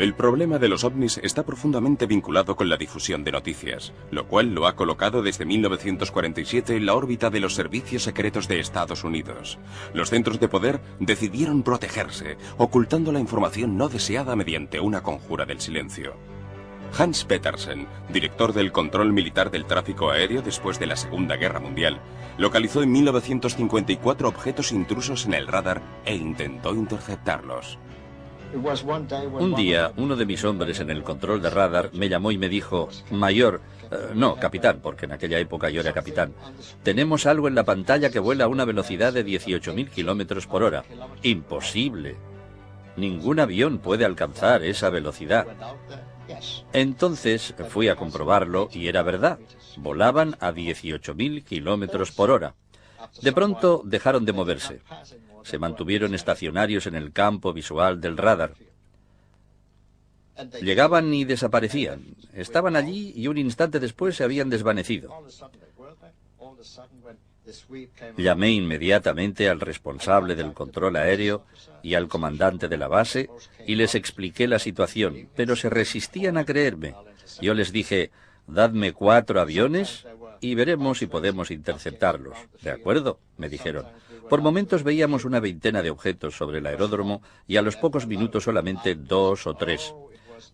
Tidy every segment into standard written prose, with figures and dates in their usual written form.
El problema de los ovnis está profundamente vinculado con la difusión de noticias, lo cual lo ha colocado desde 1947 en la órbita de los servicios secretos de Estados Unidos. Los centros de poder decidieron protegerse, ocultando la información no deseada mediante una conjura del silencio. Hans Petersen, director del control militar del tráfico aéreo después de la Segunda Guerra Mundial, localizó en 1954 objetos intrusos en el radar e intentó interceptarlos. Un día, uno de mis hombres en el control de radar me llamó y me dijo: Mayor, no, capitán, porque en aquella época yo era capitán, tenemos algo en la pantalla que vuela a una velocidad de 18.000 kilómetros por hora. Imposible. Ningún avión puede alcanzar esa velocidad. Entonces fui a comprobarlo y era verdad. Volaban a 18.000 kilómetros por hora. De pronto dejaron de moverse. Se mantuvieron estacionarios en el campo visual del radar. Llegaban y desaparecían. Estaban allí y un instante después se habían desvanecido. Llamé inmediatamente al responsable del control aéreo y al comandante de la base y les expliqué la situación, pero se resistían a creerme. Yo les dije: dadme 4 aviones y veremos si podemos interceptarlos. ¿De acuerdo?, me dijeron. Por momentos veíamos una veintena de objetos sobre el aeródromo y a los pocos minutos solamente 2 o 3.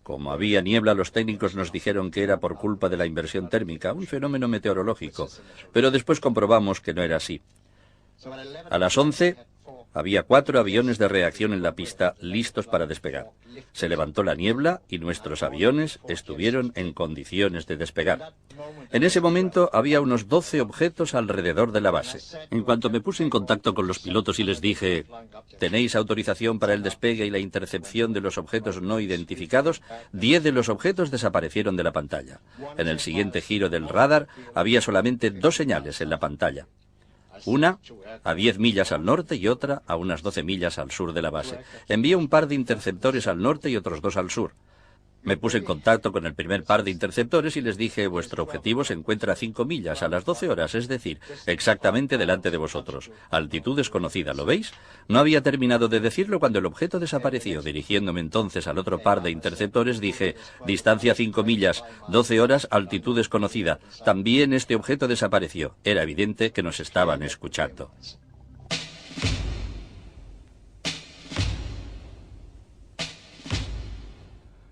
Como había niebla, los técnicos nos dijeron que era por culpa de la inversión térmica, un fenómeno meteorológico, pero después comprobamos que no era así. A las 11 había 4 aviones de reacción en la pista, listos para despegar. Se levantó la niebla y nuestros aviones estuvieron en condiciones de despegar. En ese momento había unos 12 objetos alrededor de la base. En cuanto me puse en contacto con los pilotos y les dije: ¿tenéis autorización para el despegue y la intercepción de los objetos no identificados?, 10 de los objetos desaparecieron de la pantalla. En el siguiente giro del radar había solamente 2 señales en la pantalla. Una a 10 millas al norte y otra a unas 12 millas al sur de la base. Envié un par de interceptores al norte y otros 2 al sur. Me puse en contacto con el primer par de interceptores y les dije: vuestro objetivo se encuentra a 5 millas a las 12 horas, es decir, exactamente delante de vosotros. Altitud desconocida, ¿lo veis? No había terminado de decirlo cuando el objeto desapareció. Dirigiéndome entonces al otro par de interceptores dije: distancia 5 millas, 12 horas, altitud desconocida. También este objeto desapareció. Era evidente que nos estaban escuchando.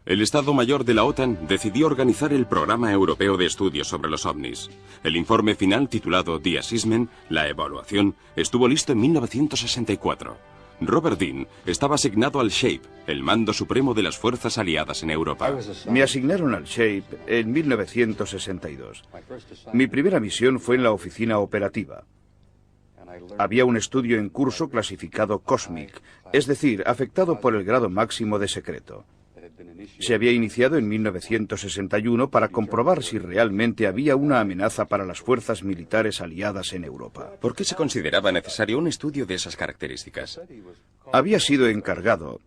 El Estado Mayor de la OTAN decidió organizar el Programa Europeo de Estudios sobre los OVNIs. El informe final, titulado The Assessment, la evaluación, estuvo listo en 1964. Robert Dean estaba asignado al SHAPE, el mando supremo de las fuerzas aliadas en Europa. Me asignaron al SHAPE en 1962. Mi primera misión fue en la oficina operativa. Había un estudio en curso clasificado Cosmic, es decir, afectado por el grado máximo de secreto. Se había iniciado en 1961 para comprobar si realmente había una amenaza para las fuerzas militares aliadas en Europa. ¿Por qué se consideraba necesario un estudio de esas características? Había sido encargado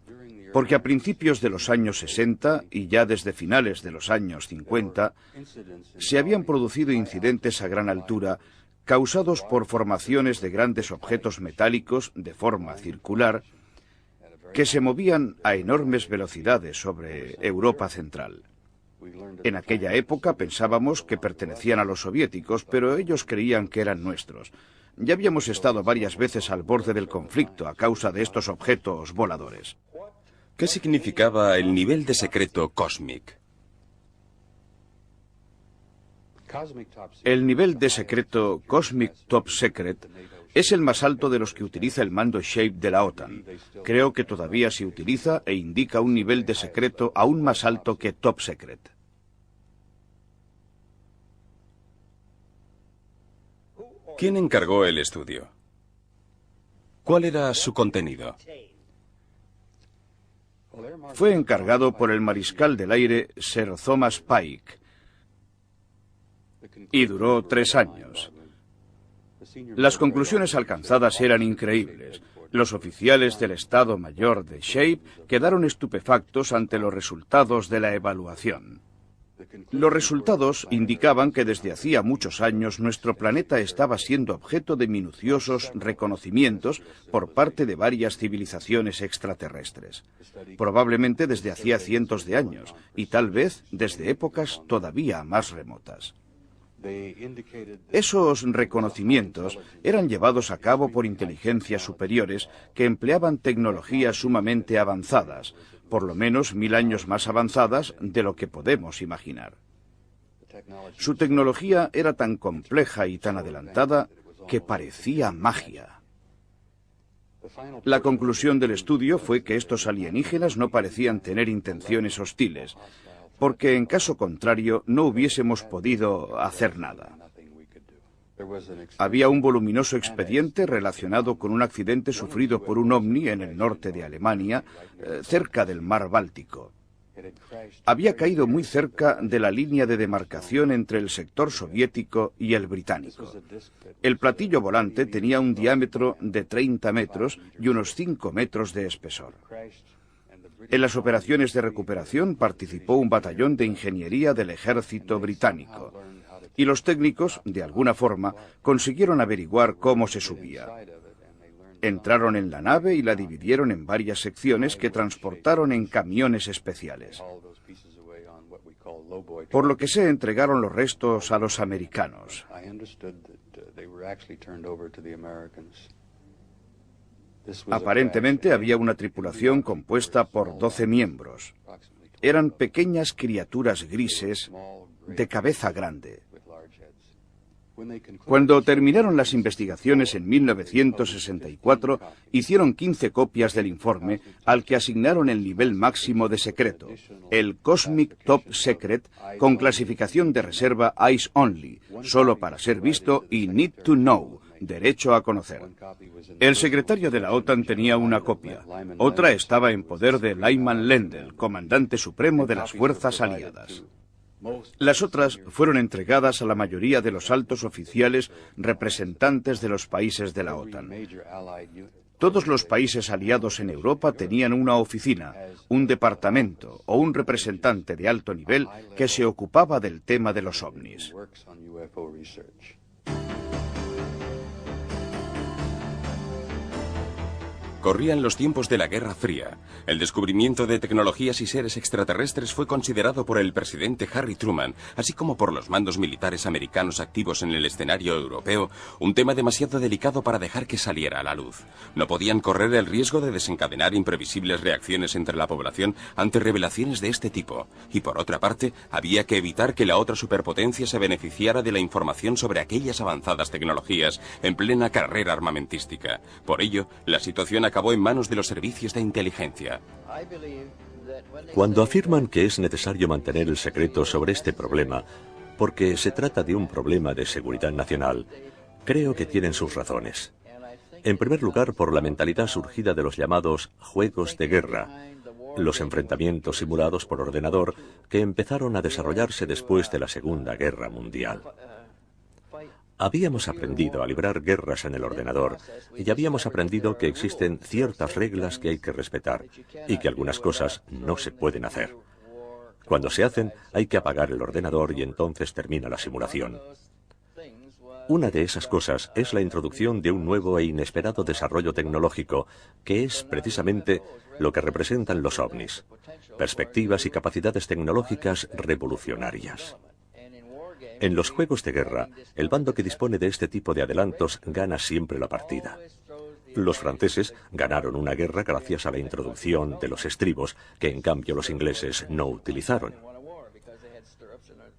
porque a principios de los años 60 y ya desde finales de los años 50 se habían producido incidentes a gran altura causados por formaciones de grandes objetos metálicos de forma circular que se movían a enormes velocidades sobre Europa Central. En aquella época pensábamos que pertenecían a los soviéticos, pero ellos creían que eran nuestros. Ya habíamos estado varias veces al borde del conflicto a causa de estos objetos voladores. ¿Qué significaba el nivel de secreto Cosmic? El nivel de secreto Cosmic Top Secret es el más alto de los que utiliza el mando SHAPE de la OTAN. Creo que todavía se utiliza e indica un nivel de secreto aún más alto que Top Secret. ¿Quién encargó el estudio? ¿Cuál era su contenido? Fue encargado por el mariscal del aire Sir Thomas Pike y duró 3 años. Las conclusiones alcanzadas eran increíbles. Los oficiales del Estado Mayor de SHAPE quedaron estupefactos ante los resultados de la evaluación. Los resultados indicaban que desde hacía muchos años nuestro planeta estaba siendo objeto de minuciosos reconocimientos por parte de varias civilizaciones extraterrestres. Probablemente desde hacía cientos de años y tal vez desde épocas todavía más remotas. Esos reconocimientos eran llevados a cabo por inteligencias superiores que empleaban tecnologías sumamente avanzadas, por lo menos 1000 años más avanzadas de lo que podemos imaginar. Su tecnología era tan compleja y tan adelantada que parecía magia. La conclusión del estudio fue que estos alienígenas no parecían tener intenciones hostiles, porque en caso contrario no hubiésemos podido hacer nada. Había un voluminoso expediente relacionado con un accidente sufrido por un ovni en el norte de Alemania, cerca del mar Báltico. Había caído muy cerca de la línea de demarcación entre el sector soviético y el británico. El platillo volante tenía un diámetro de 30 metros y unos 5 metros de espesor. En las operaciones de recuperación participó un batallón de ingeniería del ejército británico, y los técnicos, de alguna forma, consiguieron averiguar cómo se subía. Entraron en la nave y la dividieron en varias secciones que transportaron en camiones especiales. Por lo que se entregaron los restos a los americanos. Aparentemente había una tripulación compuesta por 12 miembros. Eran pequeñas criaturas grises de cabeza grande. Cuando terminaron las investigaciones en 1964, hicieron 15 copias del informe al que asignaron el nivel máximo de secreto, el Cosmic Top Secret, con clasificación de reserva Eyes Only, solo para ser visto, y Need to Know, derecho a conocer. El secretario de la OTAN tenía una copia. Otra estaba en poder de Lyman Lendl, comandante supremo de las fuerzas aliadas. Las otras fueron entregadas a la mayoría de los altos oficiales representantes de los países de la OTAN. Todos los países aliados en Europa tenían una oficina, un departamento o un representante de alto nivel que se ocupaba del tema de los ovnis. Corrían los tiempos de la Guerra Fría. El descubrimiento de tecnologías y seres extraterrestres fue considerado por el presidente Harry Truman, así como por los mandos militares americanos activos en el escenario europeo, un tema demasiado delicado para dejar que saliera a la luz. No podían correr el riesgo de desencadenar imprevisibles reacciones entre la población ante revelaciones de este tipo. Y por otra parte, había que evitar que la otra superpotencia se beneficiara de la información sobre aquellas avanzadas tecnologías en plena carrera armamentística. Por ello, la situación acabó en manos de los servicios de inteligencia. Cuando afirman que es necesario mantener el secreto sobre este problema, porque se trata de un problema de seguridad nacional, creo que tienen sus razones. En primer lugar, por la mentalidad surgida de los llamados juegos de guerra, los enfrentamientos simulados por ordenador que empezaron a desarrollarse después de la Segunda Guerra Mundial. Habíamos aprendido a librar guerras en el ordenador y habíamos aprendido que existen ciertas reglas que hay que respetar y que algunas cosas no se pueden hacer. Cuando se hacen, hay que apagar el ordenador y entonces termina la simulación. Una de esas cosas es la introducción de un nuevo e inesperado desarrollo tecnológico, que es precisamente lo que representan los ovnis: perspectivas y capacidades tecnológicas revolucionarias. En los juegos de guerra, el bando que dispone de este tipo de adelantos gana siempre la partida. Los franceses ganaron una guerra gracias a la introducción de los estribos, que en cambio los ingleses no utilizaron.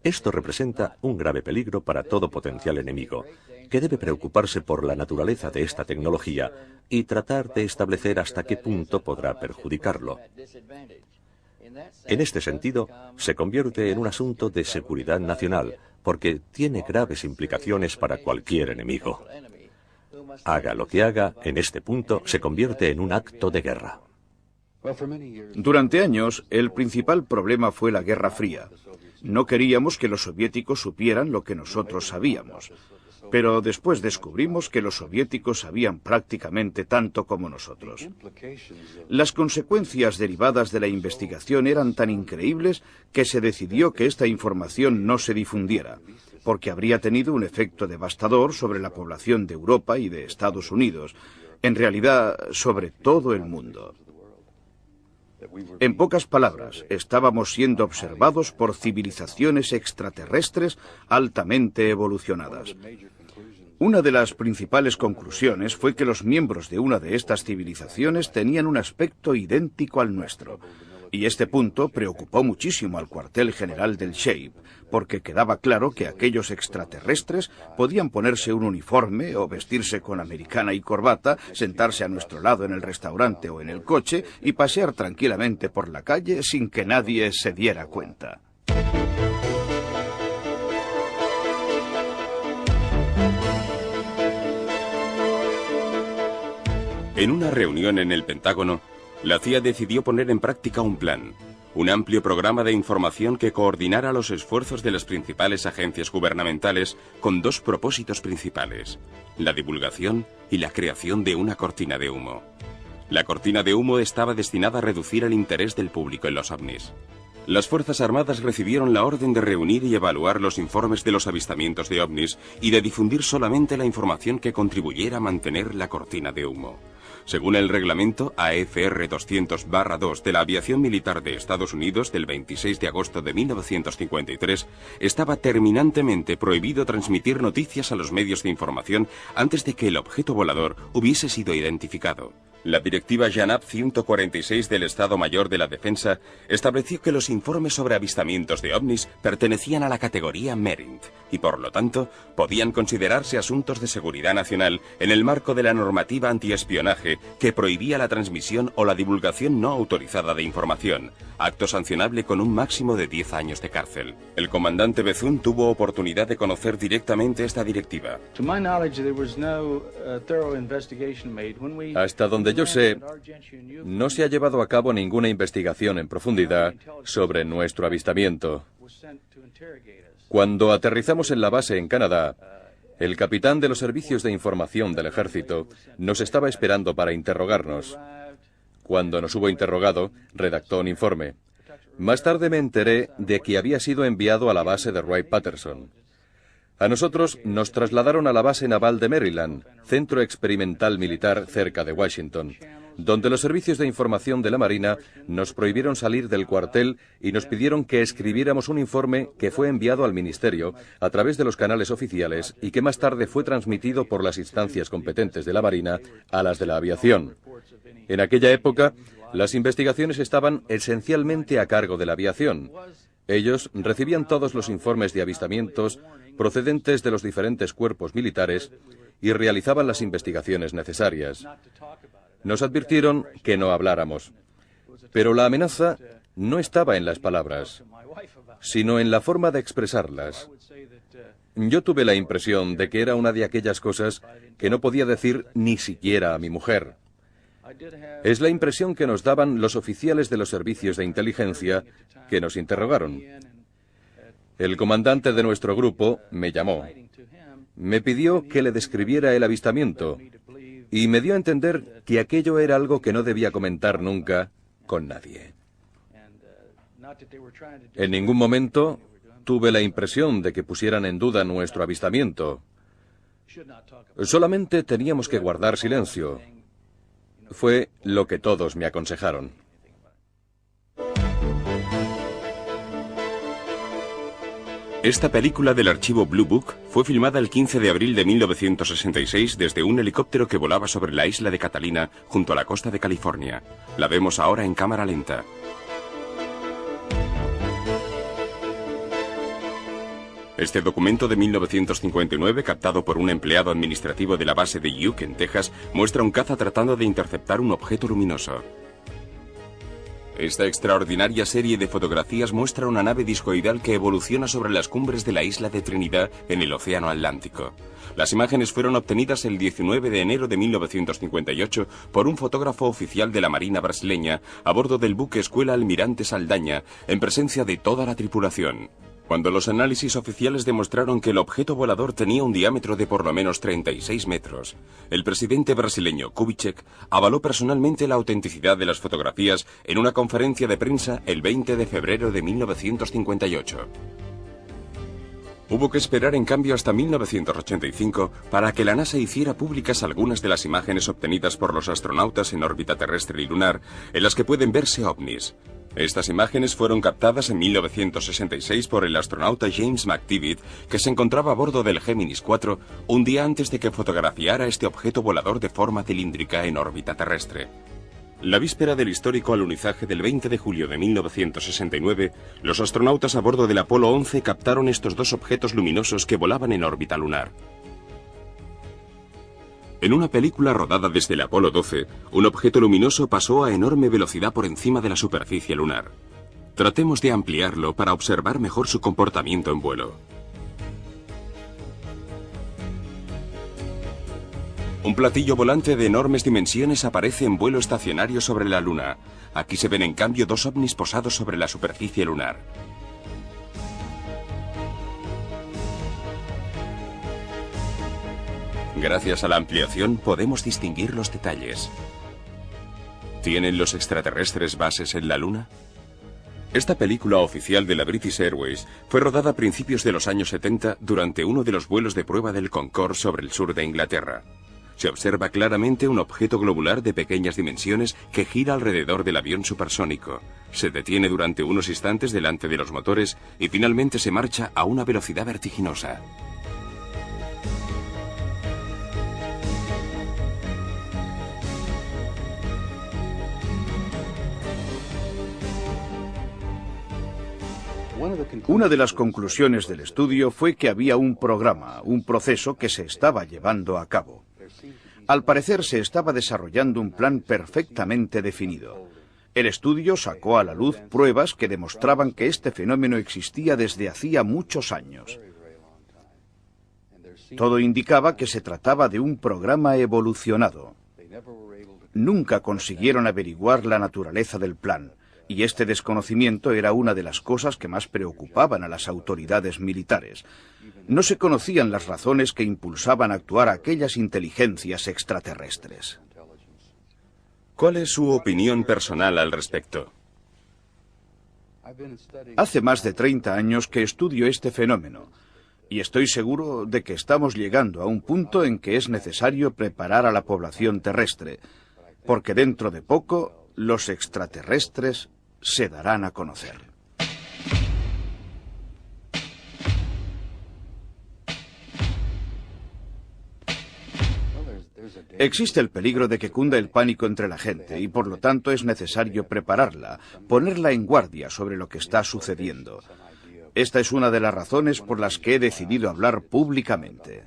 Esto representa un grave peligro para todo potencial enemigo, que debe preocuparse por la naturaleza de esta tecnología y tratar de establecer hasta qué punto podrá perjudicarlo. En este sentido, se convierte en un asunto de seguridad nacional, porque tiene graves implicaciones para cualquier enemigo. Haga lo que haga, en este punto se convierte en un acto de guerra. Durante años, el principal problema fue la Guerra Fría. No queríamos que los soviéticos supieran lo que nosotros sabíamos. Pero después descubrimos que los soviéticos sabían prácticamente tanto como nosotros. Las consecuencias derivadas de la investigación eran tan increíbles que se decidió que esta información no se difundiera, porque habría tenido un efecto devastador sobre la población de Europa y de Estados Unidos, en realidad sobre todo el mundo. En pocas palabras, estábamos siendo observados por civilizaciones extraterrestres altamente evolucionadas. Una de las principales conclusiones fue que los miembros de una de estas civilizaciones tenían un aspecto idéntico al nuestro. Y este punto preocupó muchísimo al cuartel general del Shape, porque quedaba claro que aquellos extraterrestres podían ponerse un uniforme o vestirse con americana y corbata, sentarse a nuestro lado en el restaurante o en el coche y pasear tranquilamente por la calle sin que nadie se diera cuenta. En una reunión en el Pentágono, la CIA decidió poner en práctica un plan, un amplio programa de información que coordinara los esfuerzos de las principales agencias gubernamentales con dos propósitos principales, la divulgación y la creación de una cortina de humo. La cortina de humo estaba destinada a reducir el interés del público en los ovnis. Las Fuerzas Armadas recibieron la orden de reunir y evaluar los informes de los avistamientos de ovnis y de difundir solamente la información que contribuyera a mantener la cortina de humo. Según el reglamento AFR 200/2 de la Aviación Militar de Estados Unidos del 26 de agosto de 1953, estaba terminantemente prohibido transmitir noticias a los medios de información antes de que el objeto volador hubiese sido identificado. La directiva JANAP 146 del Estado Mayor de la Defensa estableció que los informes sobre avistamientos de ovnis pertenecían a la categoría MERINT y, por lo tanto, podían considerarse asuntos de seguridad nacional en el marco de la normativa antiespionaje que prohibía la transmisión o la divulgación no autorizada de información, acto sancionable con un máximo de 10 años de cárcel. El comandante Bethune tuvo oportunidad de conocer directamente esta directiva. Hasta donde yo sé, no se ha llevado a cabo ninguna investigación en profundidad sobre nuestro avistamiento. Cuando aterrizamos en la base en Canadá, el capitán de los servicios de información del ejército nos estaba esperando para interrogarnos. Cuando nos hubo interrogado, redactó un informe. Más tarde me enteré de que había sido enviado a la base de Wright-Patterson. A nosotros nos trasladaron a la base naval de Maryland, centro experimental militar cerca de Washington, donde los servicios de información de la Marina nos prohibieron salir del cuartel y nos pidieron que escribiéramos un informe que fue enviado al Ministerio a través de los canales oficiales y que más tarde fue transmitido por las instancias competentes de la Marina a las de la aviación. En aquella época, las investigaciones estaban esencialmente a cargo de la aviación. Ellos recibían todos los informes de avistamientos procedentes de los diferentes cuerpos militares y realizaban las investigaciones necesarias. Nos advirtieron que no habláramos, pero la amenaza no estaba en las palabras, sino en la forma de expresarlas. Yo tuve la impresión de que era una de aquellas cosas que no podía decir ni siquiera a mi mujer. Es la impresión que nos daban los oficiales de los servicios de inteligencia que nos interrogaron. El comandante de nuestro grupo me llamó. Me pidió que le describiera el avistamiento y me dio a entender que aquello era algo que no debía comentar nunca con nadie. En ningún momento tuve la impresión de que pusieran en duda nuestro avistamiento. Solamente teníamos que guardar silencio. Fue lo que todos me aconsejaron. Esta película del archivo Blue Book fue filmada el 15 de abril de 1966 desde un helicóptero que volaba sobre la isla de Catalina junto a la costa de California. La vemos ahora en cámara lenta. Este documento de 1959, captado por un empleado administrativo de la base de Uke, en Texas, muestra un caza tratando de interceptar un objeto luminoso. Esta extraordinaria serie de fotografías muestra una nave discoidal que evoluciona sobre las cumbres de la isla de Trinidad en el Océano Atlántico. Las imágenes fueron obtenidas el 19 de enero de 1958 por un fotógrafo oficial de la Marina brasileña a bordo del buque Escuela Almirante Saldaña, en presencia de toda la tripulación. Cuando los análisis oficiales demostraron que el objeto volador tenía un diámetro de por lo menos 36 metros, el presidente brasileño Kubitschek avaló personalmente la autenticidad de las fotografías en una conferencia de prensa el 20 de febrero de 1958. Hubo que esperar en cambio hasta 1985 para que la NASA hiciera públicas algunas de las imágenes obtenidas por los astronautas en órbita terrestre y lunar, en las que pueden verse ovnis. Estas imágenes fueron captadas en 1966 por el astronauta James McDivitt, que se encontraba a bordo del Gemini 4 un día antes de que fotografiara este objeto volador de forma cilíndrica en órbita terrestre. La víspera del histórico alunizaje del 20 de julio de 1969, los astronautas a bordo del Apolo 11 captaron estos dos objetos luminosos que volaban en órbita lunar. En una película rodada desde el Apolo 12, un objeto luminoso pasó a enorme velocidad por encima de la superficie lunar. Tratemos de ampliarlo para observar mejor su comportamiento en vuelo. Un platillo volante de enormes dimensiones aparece en vuelo estacionario sobre la Luna. Aquí se ven en cambio dos ovnis posados sobre la superficie lunar. Gracias a la ampliación podemos distinguir los detalles. ¿Tienen los extraterrestres bases en la Luna? Esta película oficial de la British Airways fue rodada a principios de los años 70 durante uno de los vuelos de prueba del Concorde sobre el sur de Inglaterra. Se observa claramente un objeto globular de pequeñas dimensiones que gira alrededor del avión supersónico. Se detiene durante unos instantes delante de los motores y finalmente se marcha a una velocidad vertiginosa. Una de las conclusiones del estudio fue que había un programa, un proceso que se estaba llevando a cabo. Al parecer se estaba desarrollando un plan perfectamente definido. El estudio sacó a la luz pruebas que demostraban que este fenómeno existía desde hacía muchos años. Todo indicaba que se trataba de un programa evolucionado. Nunca consiguieron averiguar la naturaleza del plan, y este desconocimiento era una de las cosas que más preocupaban a las autoridades militares. No se conocían las razones que impulsaban a actuar a aquellas inteligencias extraterrestres. ¿Cuál es su opinión personal al respecto? Hace más de 30 años que estudio este fenómeno, y estoy seguro de que estamos llegando a un punto en que es necesario preparar a la población terrestre, porque dentro de poco los extraterrestres se darán a conocer. Existe el peligro de que cunda el pánico entre la gente y por lo tanto es necesario prepararla, ponerla en guardia sobre lo que está sucediendo. Esta es una de las razones por las que he decidido hablar públicamente.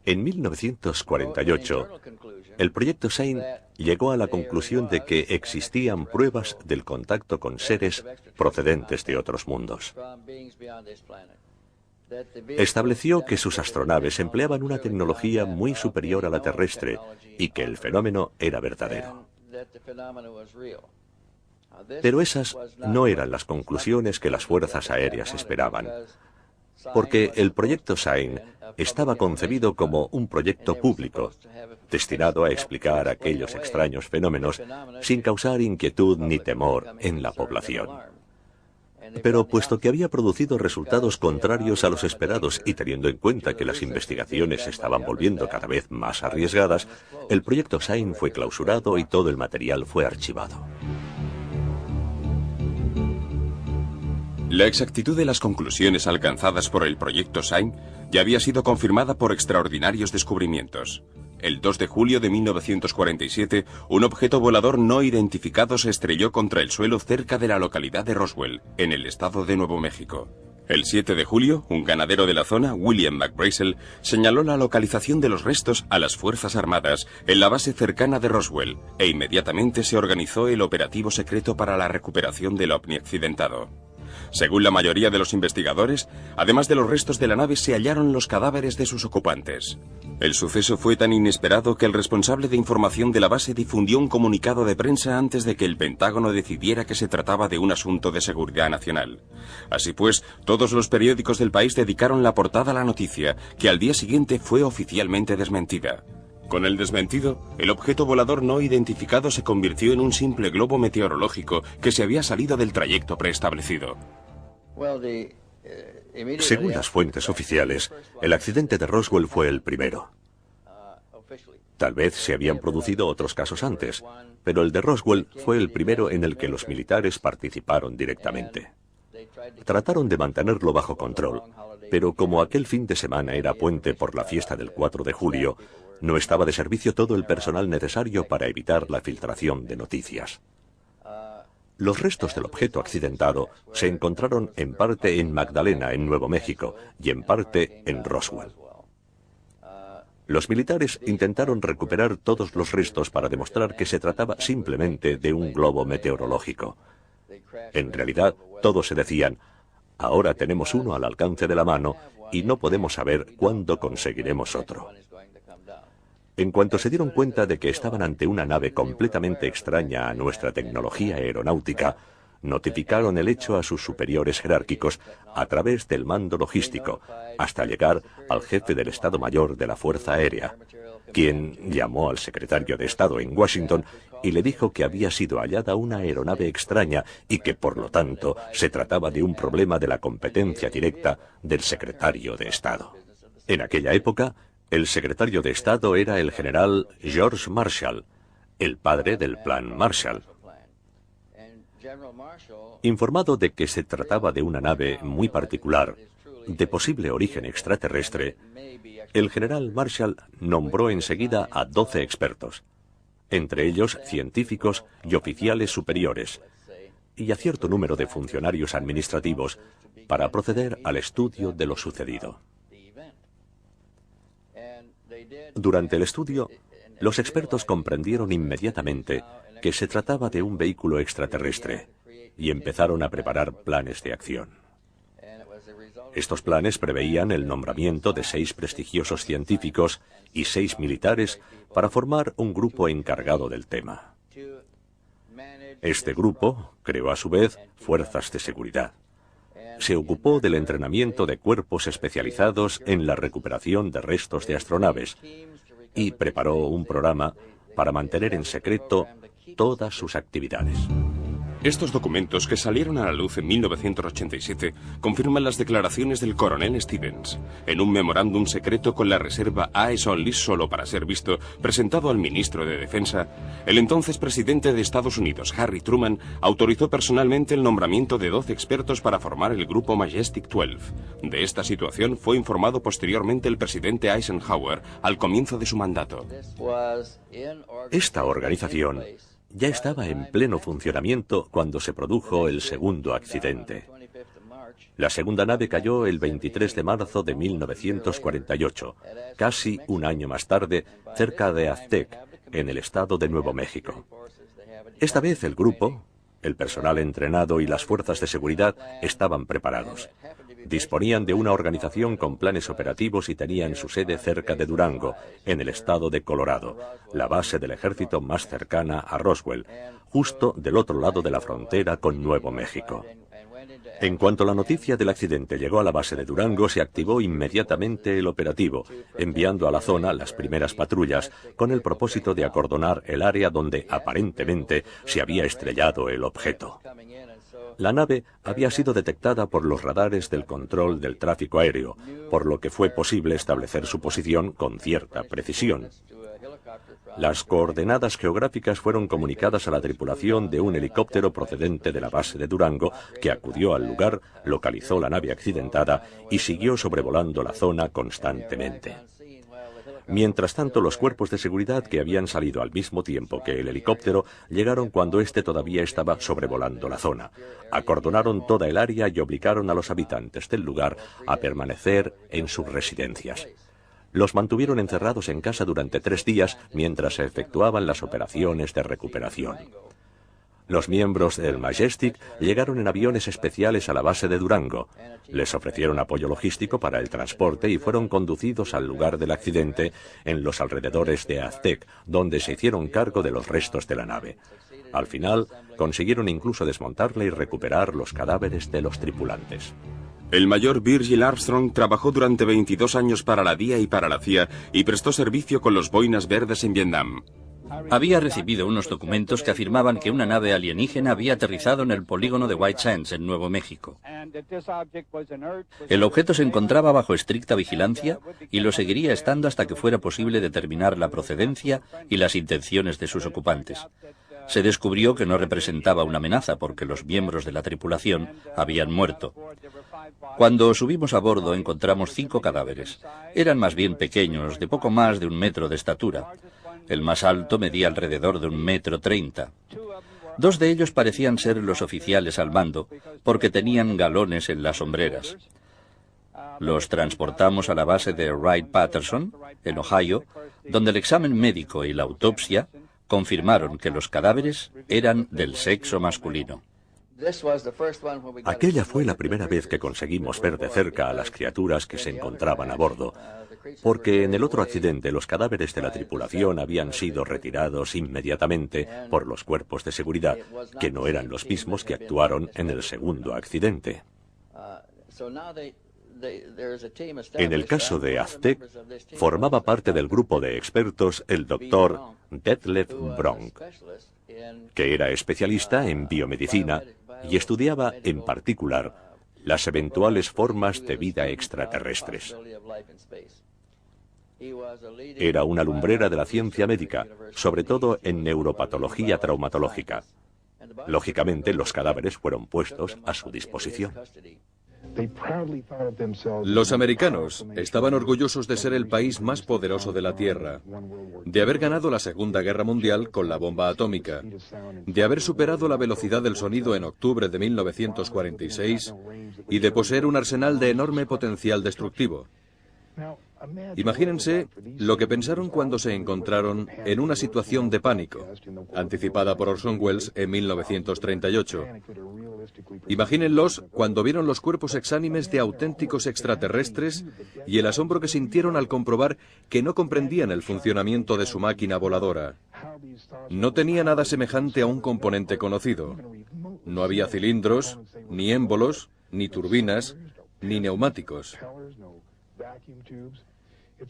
En 1948, el proyecto SIGN llegó a la conclusión de que existían pruebas del contacto con seres procedentes de otros mundos. Estableció que sus astronaves empleaban una tecnología muy superior a la terrestre y que el fenómeno era verdadero. Pero esas no eran las conclusiones que las fuerzas aéreas esperaban, porque el proyecto SIGN estaba concebido como un proyecto público, destinado a explicar aquellos extraños fenómenos sin causar inquietud ni temor en la población. Pero puesto que había producido resultados contrarios a los esperados y teniendo en cuenta que las investigaciones se estaban volviendo cada vez más arriesgadas, el proyecto SIGN fue clausurado y todo el material fue archivado. La exactitud de las conclusiones alcanzadas por el proyecto SIGN ya había sido confirmada por extraordinarios descubrimientos. El 2 de julio de 1947, un objeto volador no identificado se estrelló contra el suelo cerca de la localidad de Roswell, en el estado de Nuevo México. El 7 de julio, un ganadero de la zona, William McBrazel, señaló la localización de los restos a las Fuerzas Armadas en la base cercana de Roswell, e inmediatamente se organizó el operativo secreto para la recuperación del ovni accidentado. Según la mayoría de los investigadores, además de los restos de la nave, se hallaron los cadáveres de sus ocupantes. El suceso fue tan inesperado que el responsable de información de la base difundió un comunicado de prensa antes de que el Pentágono decidiera que se trataba de un asunto de seguridad nacional. Así pues, todos los periódicos del país dedicaron la portada a la noticia, que al día siguiente fue oficialmente desmentida. Con el desmentido, el objeto volador no identificado se convirtió en un simple globo meteorológico que se había salido del trayecto preestablecido. Según las fuentes oficiales, el accidente de Roswell fue el primero. Tal vez se habían producido otros casos antes, pero el de Roswell fue el primero en el que los militares participaron directamente. Trataron de mantenerlo bajo control, pero como aquel fin de semana era puente por la fiesta del 4 de julio, no estaba de servicio todo el personal necesario para evitar la filtración de noticias. Los restos del objeto accidentado se encontraron en parte en Magdalena, en Nuevo México, y en parte en Roswell. Los militares intentaron recuperar todos los restos para demostrar que se trataba simplemente de un globo meteorológico. En realidad, todos se decían, ahora tenemos uno al alcance de la mano y no podemos saber cuándo conseguiremos otro. En cuanto se dieron cuenta de que estaban ante una nave completamente extraña a nuestra tecnología aeronáutica, notificaron el hecho a sus superiores jerárquicos a través del mando logístico, hasta llegar al jefe del Estado Mayor de la Fuerza Aérea, quien llamó al secretario de Estado en Washington y le dijo que había sido hallada una aeronave extraña y que, por lo tanto, se trataba de un problema de la competencia directa del secretario de Estado. En aquella época, el secretario de Estado era el general George Marshall, el padre del Plan Marshall. Informado de que se trataba de una nave muy particular, de posible origen extraterrestre, el general Marshall nombró enseguida a 12 expertos, entre ellos científicos y oficiales superiores, y a cierto número de funcionarios administrativos, para proceder al estudio de lo sucedido. Durante el estudio, los expertos comprendieron inmediatamente que se trataba de un vehículo extraterrestre y empezaron a preparar planes de acción. Estos planes preveían el nombramiento de 6 prestigiosos científicos y 6 militares para formar un grupo encargado del tema. Este grupo creó a su vez fuerzas de seguridad. Se ocupó del entrenamiento de cuerpos especializados en la recuperación de restos de astronaves y preparó un programa para mantener en secreto todas sus actividades. Estos documentos, que salieron a la luz en 1987, confirman las declaraciones del coronel Stevens. En un memorándum secreto con la reserva Eyes Only, solo para ser visto, presentado al ministro de Defensa, el entonces presidente de Estados Unidos, Harry Truman, autorizó personalmente el nombramiento de 12 expertos para formar el grupo Majestic 12. De esta situación fue informado posteriormente el presidente Eisenhower al comienzo de su mandato. Esta organización ya estaba en pleno funcionamiento cuando se produjo el segundo accidente. La segunda nave cayó el 23 de marzo de 1948, casi un año más tarde, cerca de Aztec, en el estado de Nuevo México. Esta vez el grupo, el personal entrenado y las fuerzas de seguridad estaban preparados. Disponían de una organización con planes operativos y tenían su sede cerca de Durango, en el estado de Colorado, la base del ejército más cercana a Roswell, justo del otro lado de la frontera con Nuevo México. En cuanto la noticia del accidente llegó a la base de Durango, se activó inmediatamente el operativo, enviando a la zona las primeras patrullas, con el propósito de acordonar el área donde aparentemente se había estrellado el objeto. La nave había sido detectada por los radares del control del tráfico aéreo, por lo que fue posible establecer su posición con cierta precisión. Las coordenadas geográficas fueron comunicadas a la tripulación de un helicóptero procedente de la base de Durango, que acudió al lugar, localizó la nave accidentada y siguió sobrevolando la zona constantemente. Mientras tanto, los cuerpos de seguridad, que habían salido al mismo tiempo que el helicóptero, llegaron cuando éste todavía estaba sobrevolando la zona. Acordonaron toda el área y obligaron a los habitantes del lugar a permanecer en sus residencias. Los mantuvieron encerrados en casa durante 3 días mientras se efectuaban las operaciones de recuperación. Los miembros del Majestic llegaron en aviones especiales a la base de Durango. Les ofrecieron apoyo logístico para el transporte y fueron conducidos al lugar del accidente en los alrededores de Aztec, donde se hicieron cargo de los restos de la nave. Al final, consiguieron incluso desmontarla y recuperar los cadáveres de los tripulantes. El mayor Virgil Armstrong trabajó durante 22 años para la DIA y para la CIA y prestó servicio con los Boinas Verdes en Vietnam. Había recibido unos documentos que afirmaban que una nave alienígena había aterrizado en el polígono de White Sands, en Nuevo México. El objeto se encontraba bajo estricta vigilancia y lo seguiría estando hasta que fuera posible determinar la procedencia y las intenciones de sus ocupantes. Se descubrió que no representaba una amenaza porque los miembros de la tripulación habían muerto. Cuando subimos a bordo encontramos 5 cadáveres. Eran más bien pequeños, de poco más de 1 metro de estatura. El más alto medía alrededor de 1,30 m. 2 de ellos parecían ser los oficiales al mando, porque tenían galones en las hombreras. Los transportamos a la base de Wright-Patterson, en Ohio, donde el examen médico y la autopsia confirmaron que los cadáveres eran del sexo masculino. Aquella fue la primera vez que conseguimos ver de cerca a las criaturas que se encontraban a bordo, porque en el otro accidente los cadáveres de la tripulación habían sido retirados inmediatamente por los cuerpos de seguridad, que no eran los mismos que actuaron en el segundo accidente. En el caso de Aztec, formaba parte del grupo de expertos el doctor Detlef Bronk, que era especialista en biomedicina y estudiaba en particular las eventuales formas de vida extraterrestres. Era una lumbrera de la ciencia médica, sobre todo en neuropatología traumatológica. Lógicamente, los cadáveres fueron puestos a su disposición. Los americanos estaban orgullosos de ser el país más poderoso de la Tierra, de haber ganado la Segunda Guerra Mundial con la bomba atómica, de haber superado la velocidad del sonido en octubre de 1946 y de poseer un arsenal de enorme potencial destructivo. Imagínense lo que pensaron cuando se encontraron en una situación de pánico, anticipada por Orson Welles en 1938. Imagínenlos cuando vieron los cuerpos exánimes de auténticos extraterrestres y el asombro que sintieron al comprobar que no comprendían el funcionamiento de su máquina voladora. No tenía nada semejante a un componente conocido. No había cilindros, ni émbolos, ni turbinas, ni neumáticos.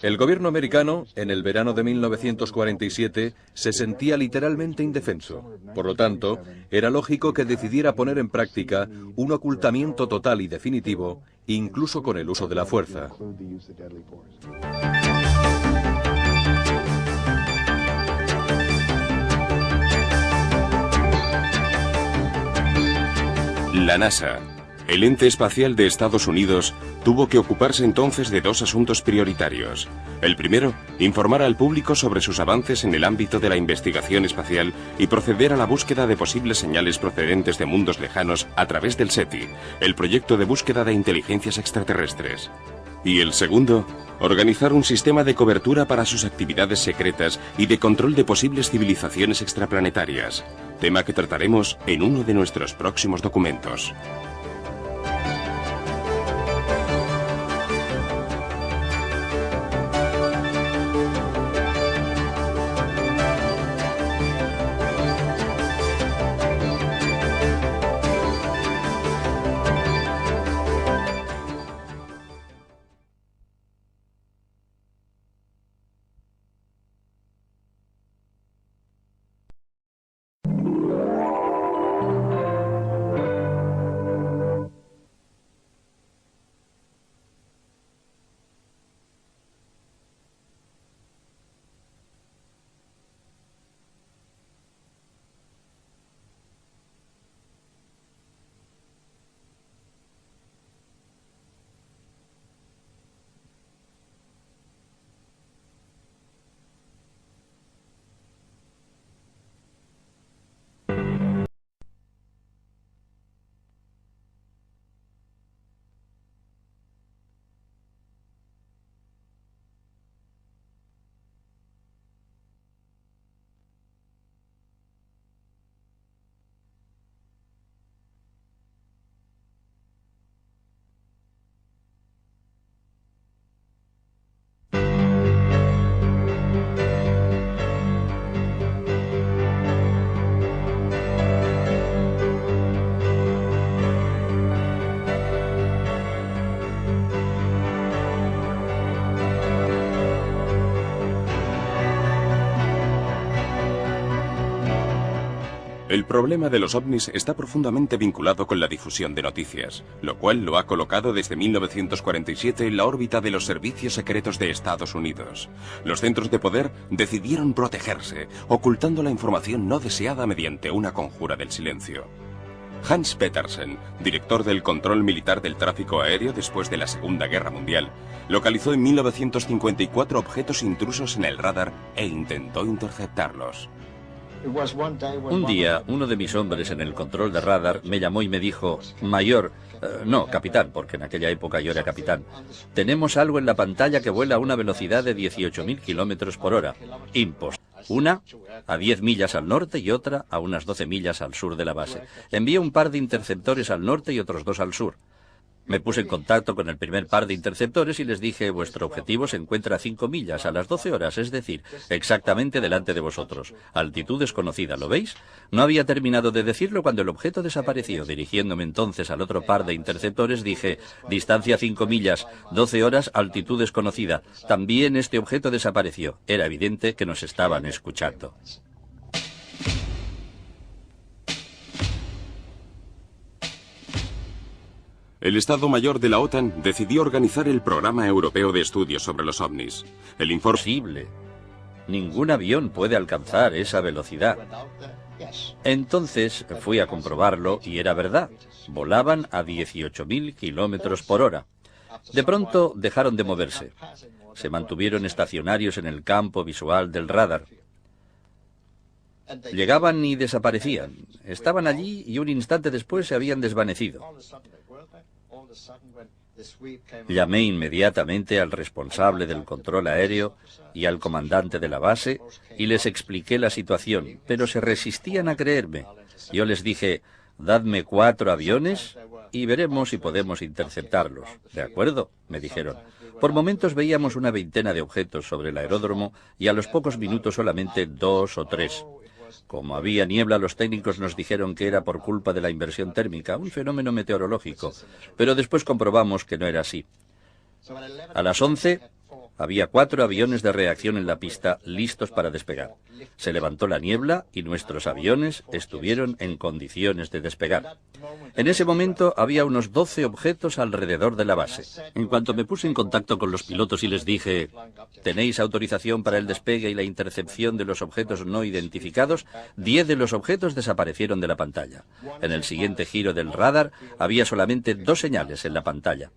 El gobierno americano, en el verano de 1947, se sentía literalmente indefenso. Por lo tanto, era lógico que decidiera poner en práctica un ocultamiento total y definitivo, incluso con el uso de la fuerza. La NASA, el ente espacial de Estados Unidos, tuvo que ocuparse entonces de 2 asuntos prioritarios. El primero, informar al público sobre sus avances en el ámbito de la investigación espacial y proceder a la búsqueda de posibles señales procedentes de mundos lejanos a través del SETI, el proyecto de búsqueda de inteligencias extraterrestres. Y el segundo, organizar un sistema de cobertura para sus actividades secretas y de control de posibles civilizaciones extraplanetarias, tema que trataremos en uno de nuestros próximos documentos. El problema de los ovnis está profundamente vinculado con la difusión de noticias, lo cual lo ha colocado desde 1947 en la órbita de los servicios secretos de Estados Unidos. Los centros de poder decidieron protegerse, ocultando la información no deseada mediante una conjura del silencio. Hans Petersen, director del control militar del tráfico aéreo después de la Segunda Guerra Mundial, localizó en 1954 objetos intrusos en el radar e intentó interceptarlos. Un día, uno de mis hombres en el control de radar me llamó y me dijo: Mayor, no, capitán, porque en aquella época yo era capitán, tenemos algo en la pantalla que vuela a una velocidad de 18.000 kilómetros por hora. Imposible. Una a 10 millas al norte y otra a unas 12 millas al sur de la base. Envié un par de interceptores al norte y otros 2 al sur. Me puse en contacto con el primer par de interceptores y les dije: vuestro objetivo se encuentra a 5 millas a las 12 horas, es decir, exactamente delante de vosotros. Altitud desconocida, ¿lo veis? No había terminado de decirlo cuando el objeto desapareció. Dirigiéndome entonces al otro par de interceptores dije: distancia 5 millas, 12 horas, altitud desconocida. También este objeto desapareció. Era evidente que nos estaban escuchando. El Estado Mayor de la OTAN decidió organizar el Programa Europeo de Estudios sobre los OVNIs. El informe... Posible. Ningún avión puede alcanzar esa velocidad. Entonces fui a comprobarlo y era verdad. Volaban a 18.000 kilómetros por hora. De pronto dejaron de moverse. Se mantuvieron estacionarios en el campo visual del radar. Llegaban y desaparecían. Estaban allí y un instante después se habían desvanecido. Llamé inmediatamente al responsable del control aéreo y al comandante de la base y les expliqué la situación, pero se resistían a creerme. Yo les dije: dadme 4 aviones y veremos si podemos interceptarlos. ¿De acuerdo?, me dijeron. Por momentos veíamos una veintena de objetos sobre el aeródromo y a los pocos minutos solamente 2 o 3. Como había niebla, los técnicos nos dijeron que era por culpa de la inversión térmica, un fenómeno meteorológico, pero después comprobamos que no era así. A las 11 había 4 aviones de reacción en la pista, listos para despegar. Se levantó la niebla y nuestros aviones estuvieron en condiciones de despegar. En ese momento había unos 12 objetos alrededor de la base. En cuanto me puse en contacto con los pilotos y les dije: ¿tenéis autorización para el despegue y la intercepción de los objetos no identificados?, 10 de los objetos desaparecieron de la pantalla. En el siguiente giro del radar había solamente 2 señales en la pantalla.